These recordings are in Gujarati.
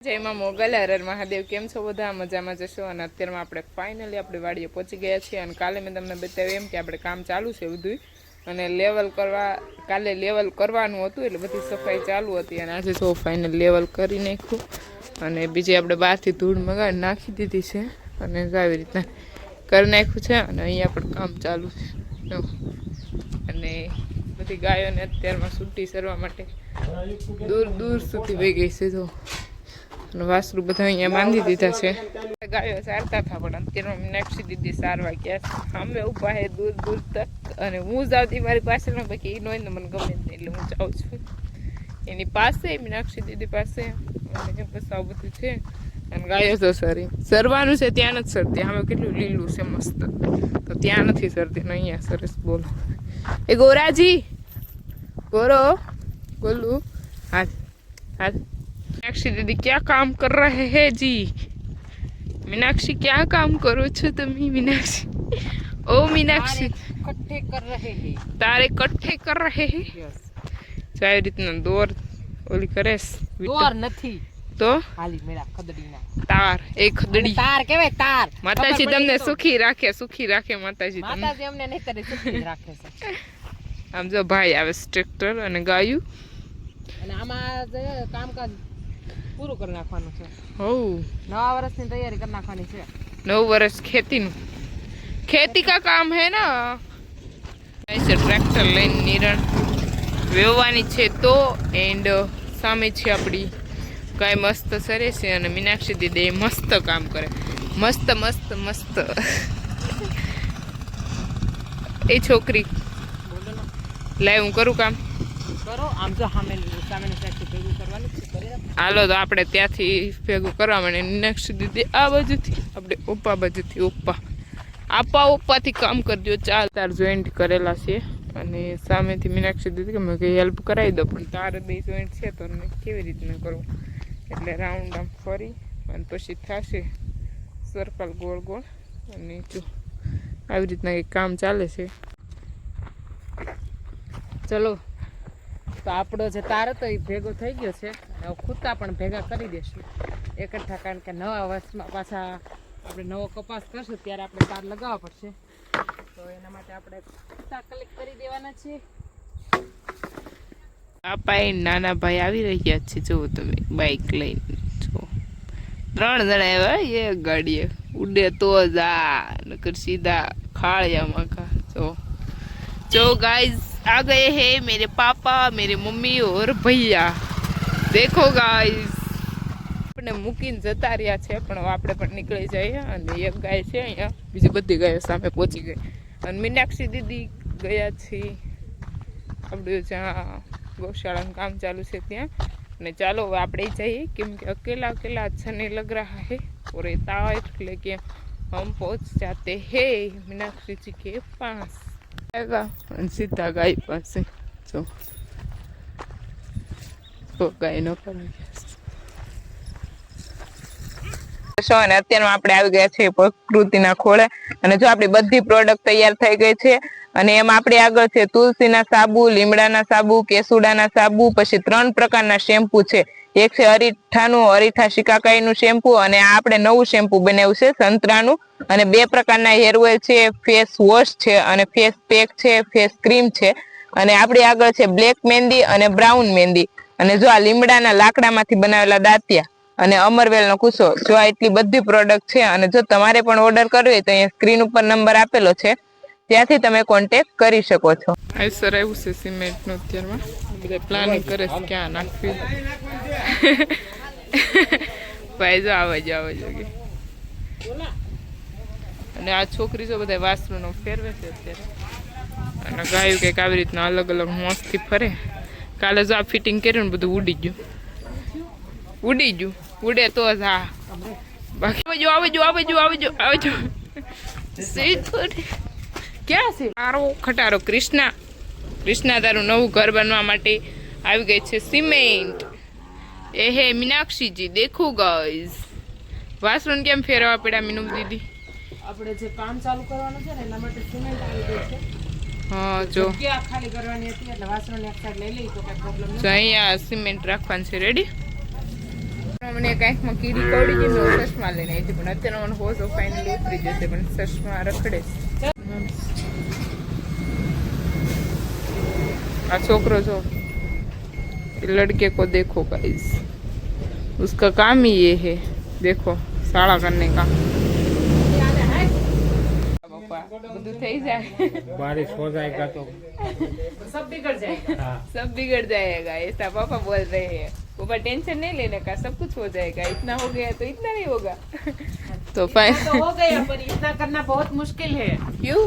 જય માં મોગલ હર મહાદેવ. કેમ છો બધા? મજામાં જશો. અને અત્યારમાં આપણે ફાઇનલી આપણે વાડીએ પહોંચી ગયા છીએ. અને કાલે મેં તમને બતાવ્યું એમ કે આપણે કામ ચાલુ છે બધું, અને લેવલ કરવા કાલે લેવલ કરવાનું હતું એટલે બધી સફાઈ ચાલુ હતી. અને આજે તો ફાઇનલ લેવલ કરી નાખ્યું. અને બીજી આપણે બહારથી ધૂળ મગાવી નાખી દીધી છે અને આવી રીતના કરી નાખ્યું છે. અને અહીંયા પણ કામ ચાલુ છે. અને બધી ગાયોને અત્યારમાં છૂટી સરવા માટે દૂર દૂર સુધી વહી ગઈ છે. તો વાસરું બધા અહીંયા બાંધી દીધા છે. ગાયો સારતા હતા પણ અત્યારમાં મીનાક્ષી દીદી સારવા ગયા અમે ઊભા હે દૂર દૂર તક. અને હું જાવતી મારી પાછળમાં બાકી એ નોય ને મને ગમે જ નહીં એટલે હું જાઉં છું એની પાસે, મીનાક્ષી દીદી પાસે. અને બસ આવું બધું છે. અને ગાયો તો સરવાનું છે ત્યાં નથી સરતી. આમે કેટલું લીલું છે મસ્ત, તો ત્યાં નથી સરતી ને અહીંયા સરસ. બોલો એ ગોરાજી, ગોરો ગોલું, હાલ હાલ. मीनाक्षी दीदी क्या काम कर रहे हैं जी? मीनाक्षी क्या काम करो છો તમે? मीनाक्षी ओ मीनाक्षी इकट्ठे कर रहे हैं. तारे इकट्ठे कर रहे हैं. સારી રીતના દોર ઓલી કરે દોર નથી તો હાલી મેરા ખદડીના તાર. એ ખદડી તાર કહેવાય તાર. માતાજી તમને સુખી રાખે, સુખી રાખે માતાજી તમને. માતાજી અમને નહીં કરે, સુખી રાખે છે. આમ જો ભાઈ આવે ટ્રેક્ટર અને ગાયું, અને આમાં જે કામકાજ પૂરું કરી નાખવાનું છે. હો, નવા વર્ષની તૈયારી કરી નાખવાની છે. 9 વર્ષ ખેતીનું, खेती का काम है ना. ऐसे ट्रैक्टर લઈને નિરણ વેવવાની છે. તો એન્ડ સામે છે આપણી ગાય મસ્ત સરે છે. અને મીનાક્ષી દીદી મસ્ત કામ કરે, મસ્ત મસ્ત મસ્ત. એ છોકરી લાય હું કરું કામ. કરો આમ જો સામેની સાઈડથી ભેગું કરવાનું છે. હાલો તો આપણે ત્યાંથી ભેગું કરવા માંડે. મીનાક્ષી દીદી આ બાજુથી, આપણે ઓપ્પા બાજુથી ઓપ્પાથી કામ કરજો. ચાલ તાર જોઈન્ટ કરેલા છે. અને સામેથી મીનાક્ષી દીદી કે મેં કંઈ હેલ્પ કરાવી દો, પણ તારે 2 જોઈન્ટ છે તો કેવી રીતના કરવું. એટલે રાઉન્ડ આમ ફરી અને પછી થશે સર્કલ ગોળ ગોળ. અને જો આવી રીતના કંઈક કામ ચાલે છે. ચલો તો આપણો જે તાર હતો એ ભેગો થઈ ગયો છે. હવે ખૂતા પણ ભેગા કરી દઈશું એકઠા, કારણ કે નવા વર્ષમાં પાછા આપણે નવો કપાસ કરશું ત્યારે આપણે તાર લગાવવા પડશે. તો એના માટે આપણે ખૂતા કલેક્ટ કરી દેવાના છે. પાપા એ નાના ભાઈ આવી રહ્યા છે. જુઓ તમે બાઈક લઈને. જો 3 જણા આવ્યા. એ ગાડીએ ઉડે તો જા, નકર સીધા ખાળિયામાં કા. जो गाइस आ गए हैं मेरे पापा, मेरे मम्मी और भैया. देखो गाइस આપણે મૂકીને જતા રહ્યા છે, પણ આપણે પણ નીકળી જઈએ. અને એક ગાય છે અહીંયા, બીજી બધી ગાયો સામે પહોંચી ગઈ. અને મીનાક્ષી દીદી ગયા છે આપણે જ્યાં ગૌશાળાનું કામ ચાલુ છે ત્યાં. અને ચાલો હવે આપણે જઈએ, કેમ કે અકેલા અકેલા अच्छा नहीं लग रहा है. और तार लेके हम पहुंच जाते हैं मीनाक्षी जी के पास. સીધા ગાય પાસે. જો ગાય નો અને અત્યારમાં આપણે આવી ગયા છે પ્રકૃતિના ખોળે. અને જો આપણી બધી પ્રોડક્ટ તૈયાર થઈ ગઈ છે. અને એમાં આપણે આગળ છે તુલસીના સાબુ, લીમડાના સાબુ, કેસુડાના સાબુ, પછી 3 પ્રકારના શેમ્પુ છે. એક છે અરીઠા શિકાકાઈનું શેમ્પુ, અને આ આપણે નવું શેમ્પુ બનાવ્યું છે સંતરાનું. અને 2 પ્રકારના હેર ઓઇલ છે, ફેસ વોશ છે, અને ફેસ પેક છે, ફેસ ક્રીમ છે. અને આપણી આગળ છે બ્લેક મહેંદી અને બ્રાઉન મહેંદી. અને જો આ લીમડાના લાકડામાંથી બનાવેલા દાંતિયા અને અમરવેલનો કુસો. જો આ એટલી બધી પ્રોડક્ટ છે. અને જો તમારે પણ ઓર્ડર કરવો હોય તો અહીંયા સ્ક્રીન ઉપર નંબર આપેલો છે, ત્યાંથી તમે કોન્ટેક્ટ કરી શકો છો. આ સર આવ્યું છે સિમેન્ટનું અત્યારમાં. બધા પ્લાનિંગ કરે છે ક્યાં નાખવી. ભાઈ જો આવે જ અને આ છોકરી જો બધા વાસરુનો ફેરવે છે અત્યારે. અને ગાયું કંઈક આવી રીતના અલગ અલગ મસ્તથી ફરે. કાલે જો આ ફિટિંગ કર્યું ને બધું ઉડી ગયું. ઉડે તો જ. હા બાકી આવજો. ક્યાં છે તારો ખટારો? કૃષ્ણા તારું નવું ઘર બનવા માટે આવી ગઈ છે સિમેન્ટ. એ હે મીનાક્ષીજી, દેખો ગાઈસ વાસણ કેમ ફેરવા પડ્યા મીનુ દીદી? આપણે જે કામ ચાલુ કરવાનું છે ને એના માટે સિમેન્ટ આવી ગઈ છે. હા જો જગ્યા ખાલી કરવાની હતી એટલે વાસણની એક સાઈડ લઈ લઈ તો કઈ પ્રોબ્લેમ નથી. જો અહીંયા સિમેન્ટ રાખવાનું છે. રેડી મને એક આંખમાં કીડી કવડી ગઈ ને ચશ્મા લઈને આવી હતી, પણ અત્યારે મને હોશ ફાઇનલી ઉતરી જશે, પણ ચશ્મા રખડે છે. આ છોકરો જો, लड़के को देखो गाइस, उसका काम ही ये है, देखो साड़ा करने का. બધું થઈ જાય, बारिश हो जाएगा तो सब बिगड़ जाएगा. सब बिगड़ जाएगा, ऐसा पापा बोल रहे हैं. पापा टेंशन नहीं लेने का, सब कुछ हो जाएगा, इतना हो गया तो इतना नहीं होगा. तो इतना तो हो गया, पर इतना करना बहुत मुश्किल है. क्यों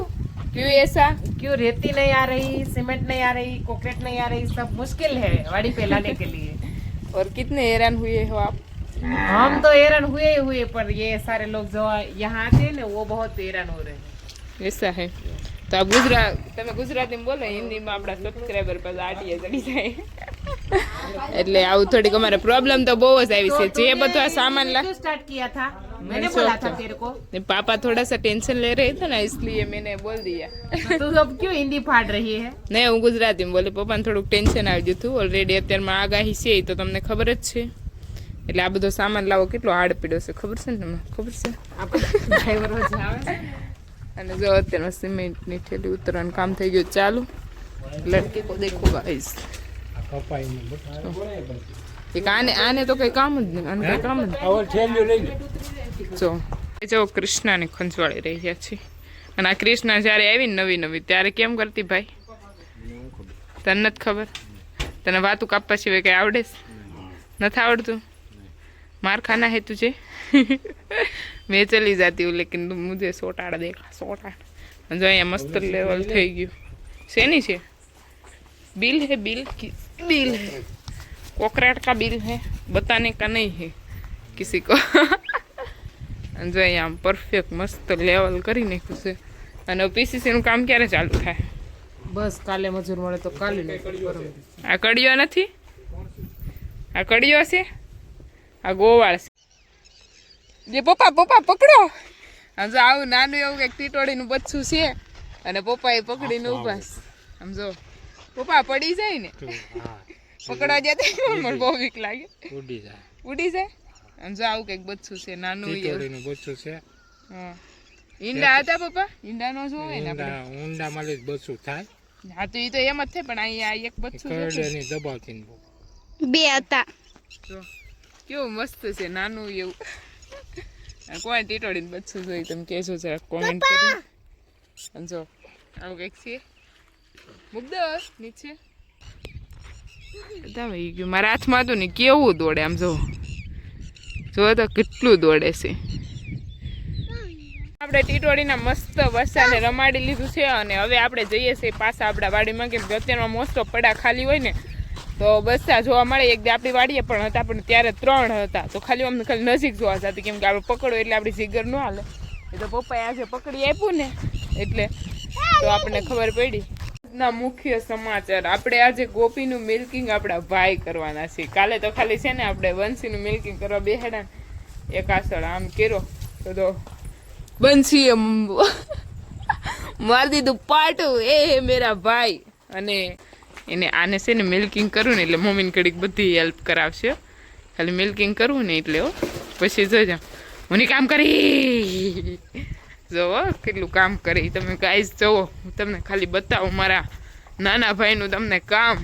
क्यों ऐसा? क्यों रेती नहीं आ रही, सीमेंट नहीं आ रही, कोकेट नहीं आ रही, सब मुश्किल है वाड़ी पे लाने के लिए. और कितने हैरान हुए हो आप? हम तो हैरान हुए पर ये सारे लोग जो यहाँ आते हैं ना वो बहुत हैरान हो रहे हैं. ऐसा है. તો આ તમે ગુજરાતીમાં બોલો, હિન્દીમાં આપણા સબસ્ક્રાઈબર પર આટીએ ચડી જાય. એટલે આવું થોડીક અમારે પ્રોબ્લેમ તો બહુ જ આવી છે. જે બધો આ સામાન क्यों स्टार्ट किया था? मैंने बोला था तेरे को. पापा थोड़ा सा टेंशन ले रहे थे ना, इसलिए मैंने बोल दिया. तू अब क्यों हिंदी फाड़ रही है? નહીં, હું ગુજરાતીમાં બોલી. પપ્પાને થોડુંક ટેન્શન આવી ગયું હતું. ઓલરેડી અત્યારમાં આગાહી છે તો તમને ખબર જ છે. એટલે આ બધો સામાન લાવો કેટલો હાર્ડ પીડ્યો છે, ખબર છે ને તમને? ખબર છે. ડ્રાઈવરો જે આવે છે ને. અને જો અત્યારમાં સિમેન્ટની થેલી ઉતરવાનું કામ થઈ ગયું ચાલુ. લડકે કો દેખો ગાઈસ, એક આને તો કઈ કામ જ નહીં, આને કઈ કામ જ નહીં. જો કૃષ્ણાને ખંજવાળી રહ્યા છે. અને આ કૃષ્ણા જ્યારે આવી ને નવી ત્યારે કેમ કરતી ભાઈ? તને નથી ખબર? તને વાતું કાપવા સિવાય કઈ આવડે? નથી આવડતું? मार खाना है तुझे? मैं चली जाती हूँ लेकिन तुम मुझे सोटाड़ देखा, सोटाड़. जो અહીંયા મસ્ત લેવલ થઈ ગયું. શેની છે? बिल है, बिल बिल है, कोकरेट का बिल है, बताने का नहीं है किसी को. जो અહીંયા પરફેક્ટ મસ્ત લેવલ કરી નાખ્યું છે. અને પીસીસી નું કામ ક્યારે ચાલુ થાય? બસ કાલે મજૂર મળે તો કાલે. આ કડિયો નથી, આ કડિયો છે, આ ગોવાળ છે. જે પપ્પા પકડો. આમ જો આવું નાનું એવું કંઈક ટીટોડીનું બચ્ચું છે અને પપ્પા એ પકડીને ઉભા છે. આમ જો પપ્પા પડી જાય ને, પકડવા જતા મને બહુ બીક લાગે, ઉડી જાય. આમ જો આવું કંઈક બચ્ચું છે નાનું એવું બચ્ચું છે. હા, ઈંડા હતા પપ્પા? ઈંડા નો જોવે ને આપણે, ઊંડા માં જ બચ્ચું થાય. હા તો એ તો એમ જ થાય, પણ અહીંયા એક બચ્ચું છે દબાવતી બે હતા. જો કેવું મસ્ત છે નાનું એવું. કોઈ ટીટોડીને બચ્ચું જોઈ તમે કહેશો જરા કોમેન્ટ કરી. જો આવું કંઈક છે. મુકદો નીચે. બધા વહી ગયું. મારા હાથમાં હતું ને કેવું દોડે, આમ જો તો કેટલું દોડે છે. આપણે ટીટોડીના મસ્ત બચ્ચાને રમાડી લીધું છે અને હવે આપણે જઈએ છીએ પાછા આપણા વાડીમાં, કેમ કે અત્યારમાં મોસ્ટ ઓફ પડા ખાલી હોય ને તો બચ્ચા જોવા મળે. એક દી આપણી વાડીએ પણ હતા, પણ ત્યારે 3 હતા, તો ખાલી નજીક જોવા જતી, કેમ કે આપણે પકડો એટલે આપણી જીગર ન હાલે. એ તો પપ્પાએ આજે પકડી આપ્યું ને એટલે તો આપણને ખબર પડી. ના મુખ્ય સમાચાર, આપણે આજે ગોપીનું મિલ્કિંગ આપણા ભાઈ કરવાના છે. કાલે તો ખાલી છે ને આપણે બંસીનું મિલ્કિંગ કરવા બેહાડા ને, એક આસળ આમ કર્યો તો બંસીએ મારી દીધું પાટું. એ મેરા ભાઈ. અને એને આને છે ને મિલ્કિંગ કરવું ને એટલે મમ્મીને કડીક બધી હેલ્પ કરાવશે. ખાલી મિલ્કિંગ કરવું ને એટલે પછી જોજો મને કામ કરી. જોવો કેટલું કામ કરી તમે ગાઈસ, જોવો હું તમને ખાલી બતાવું મારા નાના ભાઈનું તમને કામ.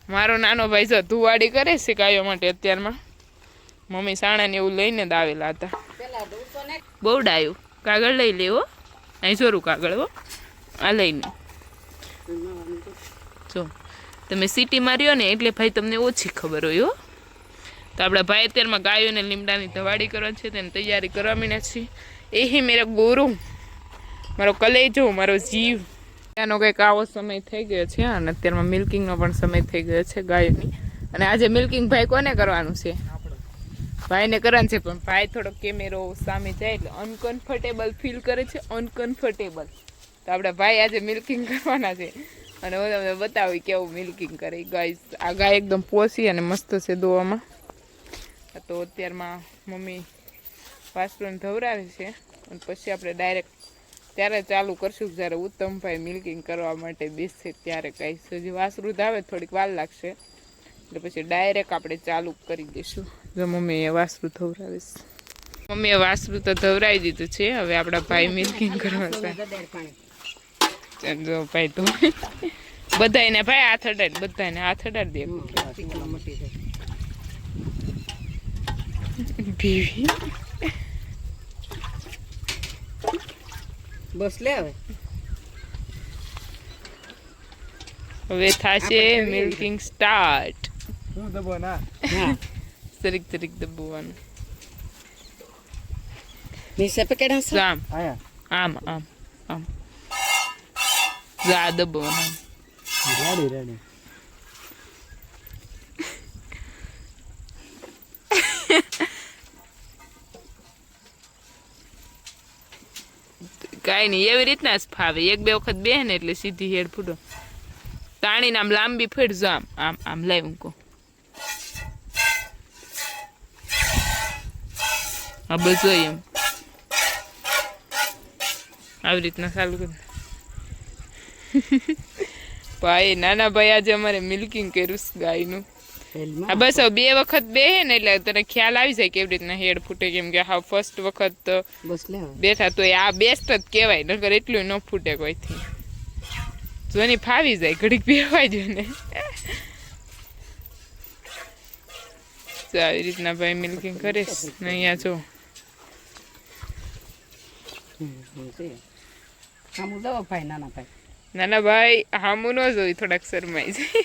મારો નાનો ભાઈ જો ધુવાડી કરે છે ગાયો માટે. અત્યારમાં મમ્મી સાણાને એવું લઈને જ આવેલા હતા. બહુ ડાયું. કાગળ લઈ લેવો, અહીં જોરું કાગળ હો, આ લઈને. જો તમે સિટીમાં રહ્યો ને એટલે ભાઈ તમને ઓછી ખબર હોય હો. તો આપણા ભાઈ અત્યારમાં ગાયોને લીમડાની ધવાડી કરવા છે, તેની તૈયારી કરવા માંડ્યા છીએ. એ મેરા ગુરુ, મારો કલેજો, મારો જીવ. ત્યાંનો કંઈક આવો સમય થઈ ગયો છે અને અત્યારમાં મિલ્કિંગનો પણ સમય થઈ ગયો છે ગાયોની. અને આજે મિલ્કિંગ ભાઈ કોને કરવાનું છે? ભાઈને કરવાનું છે, પણ ભાઈ થોડો કેમેરો સામે જાય એટલે અનકમ્ફર્ટેબલ ફીલ કરે છે, અનકમ્ફર્ટેબલ. તો આપણા ભાઈ આજે મિલ્કિંગ કરવાના છે અને હું તમને બતાવી કેવું મિલ્કિંગ કરે. ગાઈસ આ ગાય એકદમ પોસી અને મસ્ત છે દોવામાં. તો અત્યારમાં મમ્મી વાસણ ધવરાવે છે અને પછી આપણે ડાયરેક્ટ ત્યારે ચાલુ કરશું જ્યારે ઉત્તમભાઈ મિલ્કિંગ કરવા માટે બેસશે ત્યારે. ગાઈસ હજી વાસરું ધાવે થોડીક વાર લાગશે એટલે પછી ડાયરેક્ટ આપણે ચાલુ કરી દઈશું. જો મમ્મીએ વાસરું ધવરાવીશ. મમ્મીએ વાસરું તો ધવરાવી દીધું છે. હવે આપણા ભાઈ મિલ્કિંગ કરવા છે. જો ભાઈ તો બધાને ભાઈ હાથ અડાડ, બધાને હાથ અડાડ દે. બીવી બસ લે હવે થાશે મિલ્કિંગ સ્ટાર્ટ. શું દબો ના તરીક તરીક દબાવવાનું. નીચે પકડ હશે આમ આયા આમ આમ આમ જા દબાવવાનું. રેડી રેડી કાંઈ નહીં, એવી રીતના જ ફાવે. એક બે વખત બે ને એટલે સીધી હેડ ફૂટો. તાણીને આમ લાંબી ફેરજો. આમ આમ આમ લાવ મૂકો. હા બસ હોય એમ. આવી રીતના ચાલુ કર. ભાઈ નાના ભાઈ આજે અમારે મિલ્કિંગ કર્યું ગાયનું. હા બસ હવે બે વખત બે હે ને એટલે તને ખ્યાલ આવી જાય કેવી રીતના હેડ ફૂટે. કેમ કે હા ફર્સ્ટ વખત બસ લે બેઠા તો આ બેસ્ટ જ કહેવાય. નકર એટલું ન ફૂટે કોઈથી. જોની ફાવી જાય ઘડીક બેવાય જો ને. તો આવી રીતના ભાઈ મિલ્કિંગ કરીશ ને અહીંયા જો નાના ભાઈ હામું ન જોઈ થોડાક શરમાઈ જાય.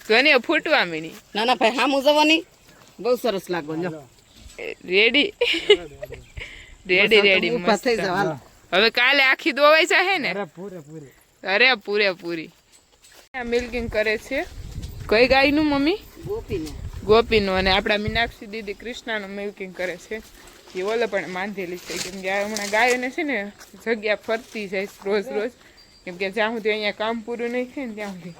જોને ફૂટવા મીની નાના ભાઈ હામું જવાની બહુ સરસ લાગો જો રેડી રેડી રેડી ઊભા થઈ જાવ હાલો. હવે કાલે આખી દોવાઈ જાય ને. અરે પૂરે પૂરી અરે પૂરેપૂરી મિલ્કિંગ કરે છે. કઈ ગાયનું મમ્મી? ગોપીને ગોપીનું. અને આપણા મીનાક્ષી દીદી કૃષ્ણાનું મિલ્કિંગ કરે છે. એ ઓલે પણ માંધેલી છે. કેમ કે હમણાં ગાયોને છે ને જગ્યા ફરતી જાય રોજ રોજ. કેમ કે જ્યાં સુધી અહીંયા કામ પૂરું નહીં થાય ને ત્યાં સુધી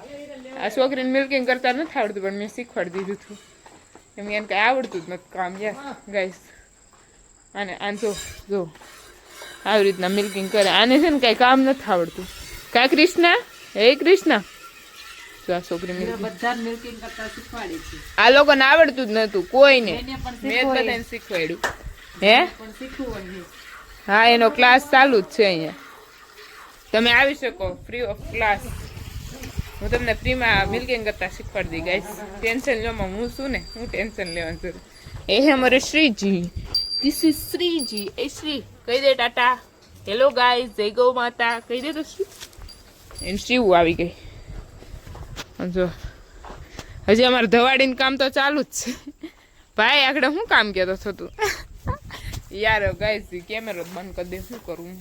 આ છોકરીને મિલ્કિંગ કરતા નથી આવડતું. પણ મેં શીખવાડી દીધું હતું. કેમ કે એને કંઈ આવડતું જ નથી કામ. યાર ગાઈસ આને આને જો આવી રીતના મિલ્કિંગ કરે. આને છે ને કાંઈ કામ નથી આવડતું. કા કૃષ્ણા? હે કૃષ્ણા જો આ છોકરી બધા મિલ્કિંગ કરતા શીખવાડી છે. આ લોકોને આવડતું જ નતું કોઈને. એને પણ મેં જ બધાને શીખવાડ્યું. હે પણ શીખવું હોય હા એનો ક્લાસ ચાલુ જ છે અહીંયા. તમે આવી શકો ફ્રી ઓફ ક્લાસ. હું તમને ફ્રીમાં મિલ્કિંગ કરતા શીખવાડી દઈ ગાઈસ. ટેન્શન લેવામાં હું શું ને હું ટેન્શન લેવાનું છું. એ હે અમારે શ્રીજી. This is Shreeji. એ શ્રી કહી દે ટાટા. હેલો ગાઈસ, જય ગૌ માતા કહી દે તો શ્રી. એને શ્રીવું આવી ગઈ. જો હજી અમારે ધવાડીનું કામ તો ચાલુ જ છે. ભાઈ આગળ શું કામ કહેતો હતો તું? યાર ગાઈસ કેમેરો બંધ કરી દે. શું કરું?